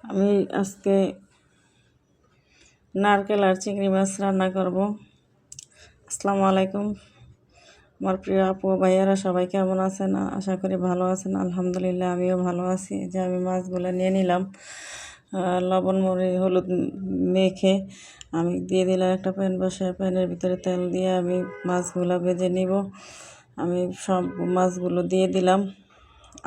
আমি আজকে নারকেল আর চিংড়ি মাছ রান্না করব। আসসালামু আলাইকুম আমার প্রিয় আপু ভাইয়ারা, সবাই কেমন আছেন? আশা করি ভালো আছেন। আলহামদুলিল্লাহ আমিও ভালো আছি। যে আমি মাছগুলো নিয়ে নিলাম, লবণ মরিচ হলুদ মেখে আমি দিয়ে দিলাম একটা প্যান বসে। প্যানের ভিতরে তেল দিয়ে আমি মাছগুলো ভেজে নিব। আমি সব মাছগুলো দিয়ে দিলাম।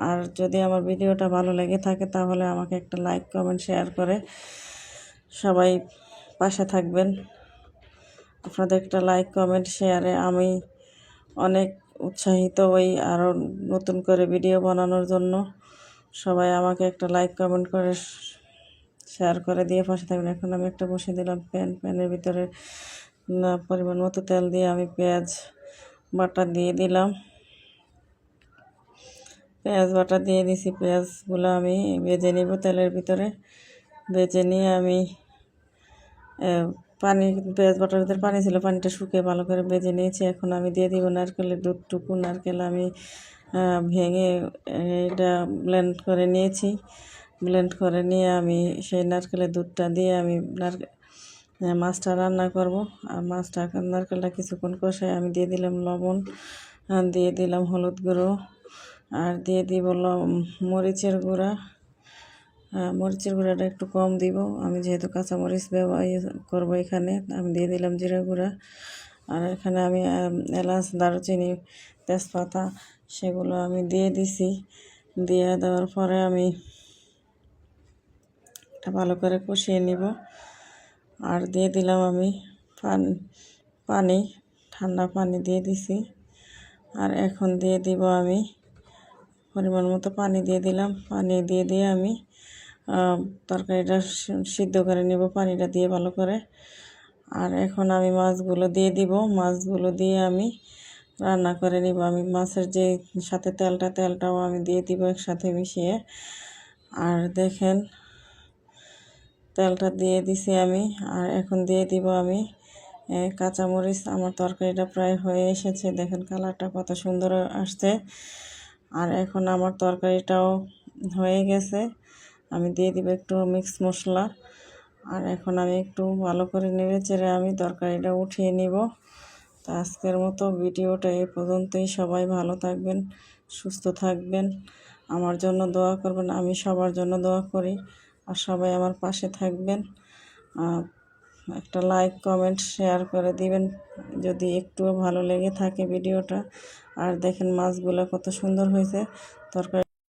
আর যদি আমার ভিডিওটা ভালো লেগে থাকে তাহলে আমাকে একটা লাইক কমেন্ট শেয়ার করে সবাই পাশে থাকবেন। আপনাদের একটা লাইক কমেন্ট শেয়ারে আমি অনেক উৎসাহিত হই আরও নতুন করে ভিডিও বানানোর জন্য। সবাই আমাকে একটা লাইক কমেন্ট করে শেয়ার করে দিয়ে পাশে থাকবেন। এখন আমি একটা বসিয়ে দিলাম প্যানের ভিতরে পরিমাণ মতো তেল দিয়ে আমি পেঁয়াজ বাটা দিয়ে দিলাম। পেঁয়াজ বাটা দিয়ে দিছি। পেঁয়াজগুলো আমি ভেজে নিব তেলের ভিতরে। ভেজে নিয়ে আমি পেঁয়াজ বাটার ভিতরে পানি ছিল, পানিটা শুকিয়ে ভালো করে ভেজে নিয়েছি। এখন আমি দিয়ে দিব নারকেলের দুধটুকু। নারকেল আমি ভেঙে এটা ব্লেন্ড করে নিয়েছি। ব্লেন্ড করে নিয়ে আমি সেই নারকেলের দুধটা দিয়ে আমি মাছটা রান্না করব। আর নারকেলটা কিছুক্ষণ কষায় আমি দিয়ে দিলাম লবণ, দিয়ে দিলাম হলুদ গুঁড়ো, আর দিয়ে দিব মরিচের গুঁড়া। মরিচের গুঁড়াটা একটু কম দিব, আমি যেহেতু কাঁচামরিচ ব্যবহার করবো এখানে। আমি দিয়ে দিলাম জিরা গুঁড়া। আর এখানে আমি এলাচ, দারুচিনি, তেজপাতা সেগুলো আমি দিয়ে দিছি। দিয়ে দেওয়ার পরে আমি এটা ভালো করে কষিয়ে নিব। আর দিয়ে দিলাম আমি পানি, ঠান্ডা পানি দিয়ে দিছি। আর এখন দিয়ে দিব আমি পরিমাণ মতো পানি দিয়ে দিলাম। পানি দিয়ে আমি তরকারিটা সিদ্ধ করে নেব পানিটা দিয়ে ভালো করে। আর এখন আমি মাছগুলো দিয়ে দিব। মাছগুলো দিয়ে আমি রান্না করে নিব। আমি মাছের যে সাথে তেলটাও আমি দিয়ে দিব একসাথে মিশিয়ে। আর দেখেন তেলটা দিয়ে দিছি আমি। আর এখন দিয়ে দিব আমি কাঁচামরিচ। আমার তরকারিটা প্রায় হয়ে এসেছে, দেখেন কালারটা কত সুন্দর আসছে। আর এখন আমার তরকারিটাও হয়ে গেছে। আমি দিয়ে দিব একটু মিক্স মশলা। আর এখন আমি একটু ভালো করে নেড়ে চেড়ে আমি তরকারিটা উঠিয়ে নিব। তো আজকের মতো ভিডিওটা এই পর্যন্তই। সবাই ভালো থাকবেন, সুস্থ থাকবেন, আমার জন্য দোয়া করবেন। আমি সবার জন্য দোয়া করি। আর সবাই আমার পাশে থাকবেন। একটা লাইক কমেন্ট শেয়ার করে দিবেন যদি একটুও ভালো লেগে থাকে ভিডিওটা। আর দেখেন মাছগুলো কত সুন্দর হয়েছে তরকারি।